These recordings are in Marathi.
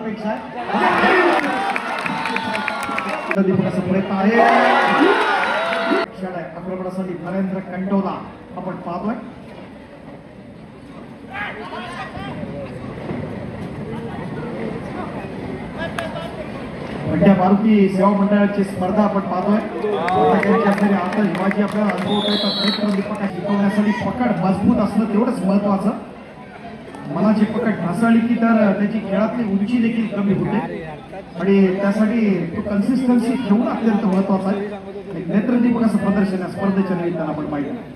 अपेक्षा आहे. दीपकाचा प्रयत्न आहे. आक्रमणासाठी नरेंद्र कंटोला आपण पाहतोय. बंड्या मारुती सेवा मंडळाची स्पर्धा आपण पाहतोय. आता हिवाजी आपल्याला अनुभव येतात. दीपका शिकवण्यासाठी पकड मजबूत असणं तेवढंच महत्वाचं. मनाची पकड ढासळली की तर त्याची खेळातली उंची देखील कमी होते आणि त्यासाठी तो कन्सिस्टन्सी ठेवणं अत्यंत महत्वाचं आहे. नेत्रदीपकाचं प्रदर्शन या स्पर्धेच्या निमित्तानं आपण पाहिजे.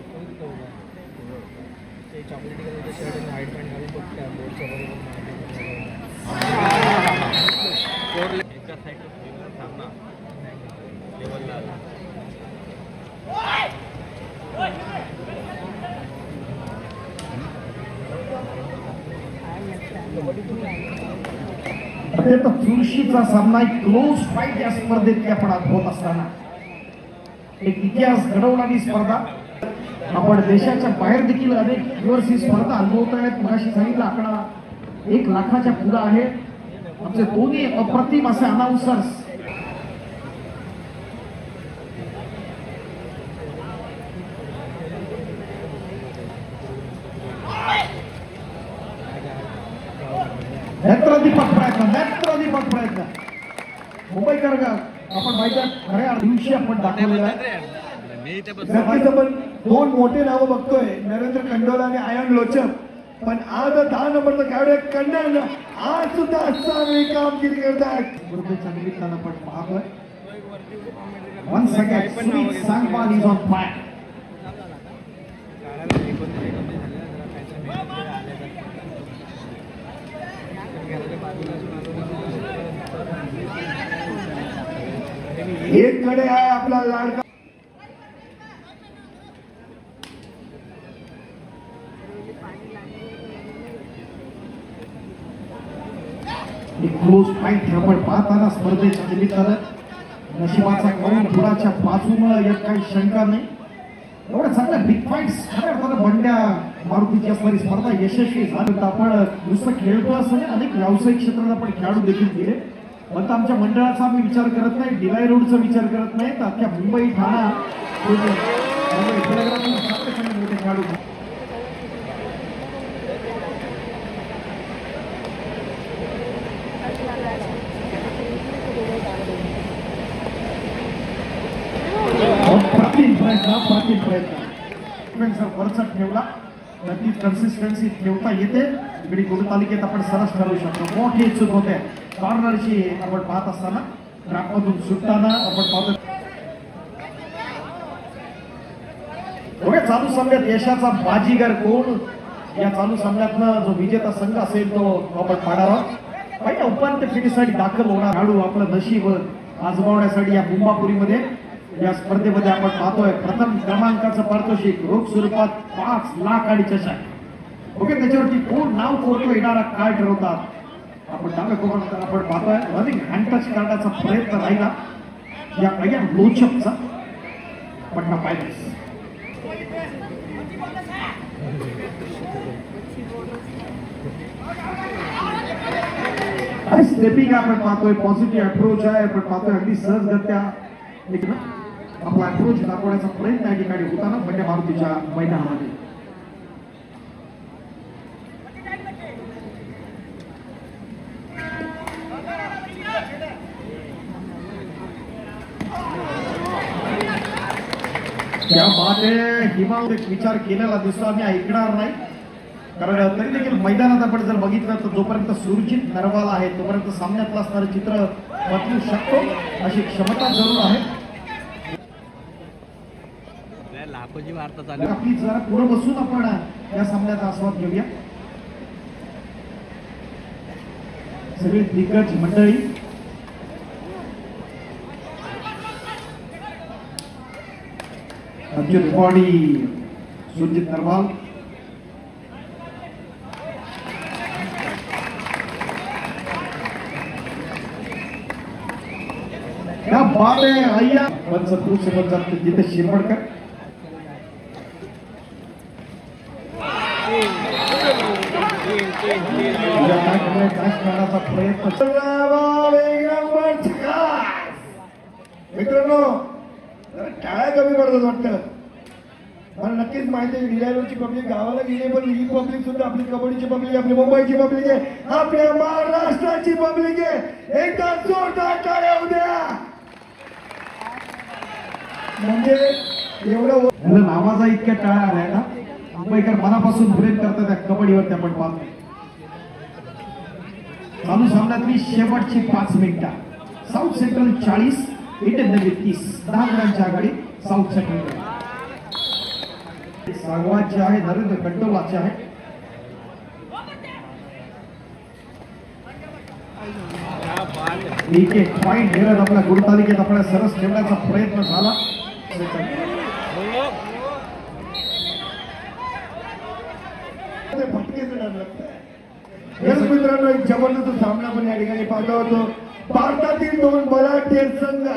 अत्यंत चुरशीचा सामना, एक क्लोज फाईट या स्पर्धेत आपण अनुभवत असताना एक इतिहास घडवणारी स्पर्धा. आपण देशाच्या बाहेर देखील अनेक व्ह्युअर्स ही स्पर्धा अनुभवत आहेत. मगाशी सांगितलं आकडा 1 लाखाच्या पुढे आहे. आमचे दोन्ही अप्रतिम असे अनाउन्सर्स नेत्रदीपक प्रयत्न मुंबईकर आपण माहिती खऱ्या दिवशी आपण दाखवलेला आहे. पण 2 मोठे नावं बघतोय, नरेंद्र कंडोला आणि आयन लोचक. पण आज 10 नंबरचं खेळाडू कन्नड आज सुद्धा चांगली कामगिरी करतात. स्पर्धेच्या निमित्तानं आपण पाहतोय. Once again, Sumit Sangwan is on fire. एक कडे आहे आपला लाडका क्लोज फाईट आपण पाहताना स्पर्धेच्या निमित्तानं नशिबाचा कौन पुराच्या बाजूनं येत काही शंका नाही. एवढ्या चांगल्या बिग फाईट्स खऱ्या अर्थानं बंड्या मारुतीची असणारी स्पर्धा यशस्वी झाली. आपण नुसतं खेळतो असं नाही, अनेक व्यावसायिक क्षेत्रात आपण खेळाडू देखील गेले. पण आमच्या मंडळाचा आम्ही विचार करत नाही, डिवाय रोडचा विचार करत नाही, तर अख्ख्या मुंबई ठाणा मोठे खेळाडू. प्राचीन प्रयत्न वरचा ठेवला तर ती कन्सिस्टन्सी ठेवता येते. इकडे गुरु तालुक्यात आपण सरस ठरवू शकतो. मोठी चूक होते कॉर्नरची आपण पाहत असताना ट्रॅपमधून सुटताना आपण पाहतो. चालू सामन्यात यशाचा बाजीगर कोण, या चालू सामन्यातनं जो विजेता संघ असेल तो आपण पाडावा. पहिल्या उपांत्य फेरीसाठी दाखल होणार खेळाडू आपलं नशीब आजमावण्यासाठी या मुंबापुरीमध्ये या स्पर्धेमध्ये आपण पाहतोय. प्रथम क्रमांकाचं पारितोषिक रोख स्वरूपात 5 लाख आणि चषक. ओके, त्याच्यावरती कोण नाव कोरतो येणारा काय ठरवतात. आपण डाव्या कोपऱ्यात आपण पाहतोय अधिक हँड टच करण्याचा प्रयत्न राहिला या पहिल्या लोचकचा. पटना पायरेट्स आणि स्टेपिंग आपण पाहतोय. पॉझिटिव्ह अप्रोच आहे. आपण पाहतोय अगदी सहजगत्या आपला अप्रोच दाखवण्याचा प्रयत्न या ठिकाणी होताना बंड्या मारुतीच्या मैदानामध्ये. त्या बाते हिमालय विचार केलेला दिसतो, आम्ही ऐकणार नाही. कारण तरी देखील मैदानात आपण जर बघितलं तर जोपर्यंत सुरजित नरवाल आहे तोपर्यंत सामन्यातलं असणारं चित्र बदलू शकतो अशी क्षमता जरूर आहे. आपली जरा पुढे बसून आपण या सामन्याचा आस्वाद घेऊया. सगळी दिग्गज मंडळी अर्जुन बॉडी सुरजित नरवाल क्या बात है अय्या पंचकृ से जाते जिथे शिरवडकर करण्याचा प्रयत्न मित्रांनो जरा टाळ्या कमी पडतात वाटतं. मला नक्कीच माहिती आहे गिऱ्हाईकची पब्लिक गावाला गेली पण ही पब्लिक सुद्धा आपली कबड्डीची पब्लिक आपली मुंबईची पब्लिक आहे आपल्या महाराष्ट्राची पब्लिक आहे. एकदा जोरदार टाळ्या उद्या म्हणजे एवढं याला नावाचा इतक्या टाळ्या आल्या ना मुंबईकर मनापासून प्रेम करतात त्या कबड्डीवरती आपण पाहतो. चालू सामन्यातली शेवटची 5 मिनिटं. साऊथ सेंट्रल 40 इंडियन नवी 30 10 रनांची आघाडी साऊथ सेंट्रल. सागवानचे आहे नरेंद्र कंटोलाचे आहे. एक एक पॉईंट घेण्यात आपल्या गुणतालिकेत आपल्या सरस ठेवण्याचा प्रयत्न झाला. मित्रांनो एक जबरदस्त सामना पण या ठिकाणी पाहतो होतो. भारतातील 2 बलाढ्य संघ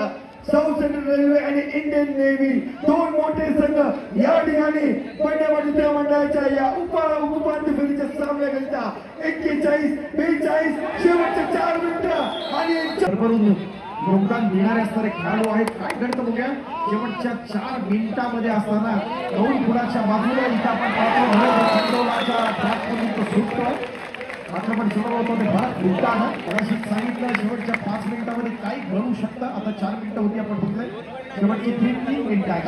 साऊथ सेंट्रल रेल्वे आणि इंडियन नेव्ही 2 मोठे संघ या ठिकाणी पंड्या मंडळाच्या या उपांत्य फेरीच्या सामन्याकरिता 41-42 शेवटचे 4 मिनिटं आणि भरभरून योगदान देणारे असणारे खेळाडू आहेत. काय घडतं बघूया शेवटच्या 4 मिनिटांमध्ये असताना 9 फुलाच्या बाजूला इथं आपण पाहतो सुटतो आक्रमण सुरू होतं ते भारत उलटानं कदाचित सांगितलं शेवटच्या 5 मिनिटांमध्ये काही घडू शकतं. आता 4 मिनिटं होती आपण बघितलंय शेवटची 3 मिनिटं आहेत.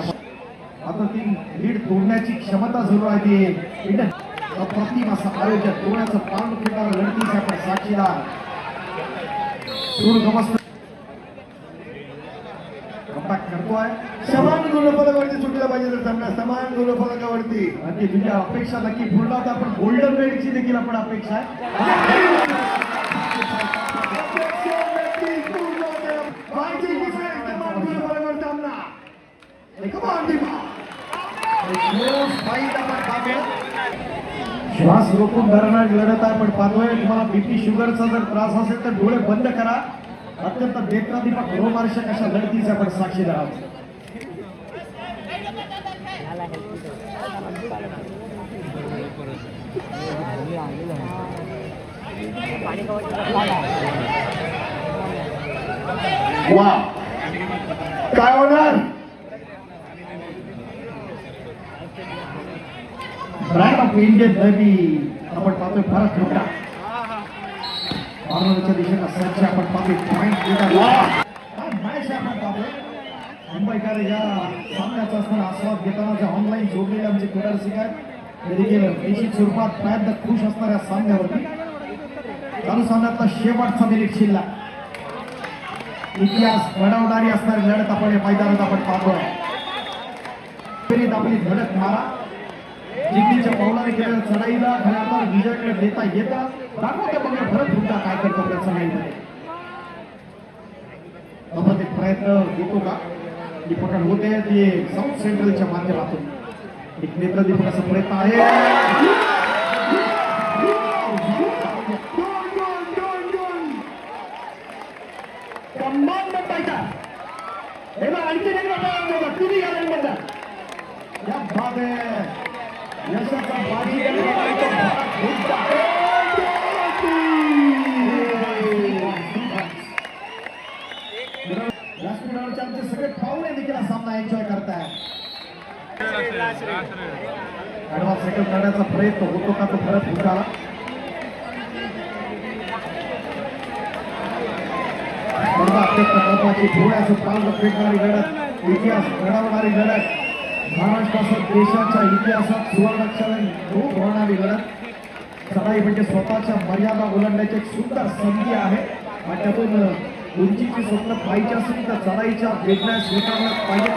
आता ती लीड तोडण्याची क्षमता जरूर आहे ती इंडियन अप्रतिम असं आयोजन तोडण्याचं पाऊल खेळणारं लढतीचे आपण साक्षीदार सूरगमस्त करतोय. समान गुणफलकावरती सुटला पाहिजे तर सामना समान गुणफलकावरती आणि तुझ्या अपेक्षा नक्की पूर्ण होता. आपण गोल्डन रेडची देखील आपण अपेक्षा आहे. श्वास रोखून धरणार लढत आहे आपण पाहतोय. तुम्हाला बीपी शुगरचा जर त्रास असेल तर डोळे बंद करा. अत्यंत नेत्रादीपक रोमार्शक अशा लढतीचे आपण साक्षीदार आहोत. वा काय होणार ब्रँड ऑफ इंडियन नवी आपण पाहतोय भारत मोठा ऑर्डरच्या दिशेला सज्ज आपण पाहतोय पॉईंट मॅच आपण पाहतोय. मुंबईकर या सामन्याचा असणारा आस्वाद घेताना जे ऑनलाईन जोडलेले आमचे क्रीडारसिक आहेत देखील निश्चित स्वरूपात प्रयत्न खुश असणाऱ्या सामन्यावरती चालू सामन्यातला शेवटचा मिनिट शिल्लक इतिहास घडवणारी असणारी लढत आपण या मैदानात आपण पाहतोय. फेरीत आपली धडक मारा जिंकणीच्या पावलाने केलेल्या चढाईला खऱ्या अर्थानं विजयाकडे देता येतं. दाखवते बघा भरत हुंडा काय करतो त्या चढाईमध्ये आपण एक प्रयत्न घेतो का ही पकड होते ते साऊथ सेंट्रलच्या माध्यमातून एक नेत्रदीपकाचा प्रयत्न आहे. कमाल म्हणता हे बघ आणखी तुम्ही घाला या भाग यशाचा बाजी व्यासपीठावरचे आमचे सगळे पाहुणे देखील हा सामना एन्जॉय करताय. ऍडवा सेटल करण्याचा प्रयत्न होतो का तो परत उठाला. अत्यंत महत्वाची डोळ्याचं पाऊल फेकणारी लढत इतिहास घडवणारी लढत महाराष्ट्रासह देशाच्या इतिहासात सुवर्णाक्षराने नोंद होणारी लढत चढाई म्हणजे स्वतःच्या मर्यादा ओलांडण्याची एक सुंदर संधी आहे आणि त्यातून उंचीची स्वप्न पाहिजे असेल तर चढाईच्या वेगळ्या स्वीकारण्यात पाहिजे.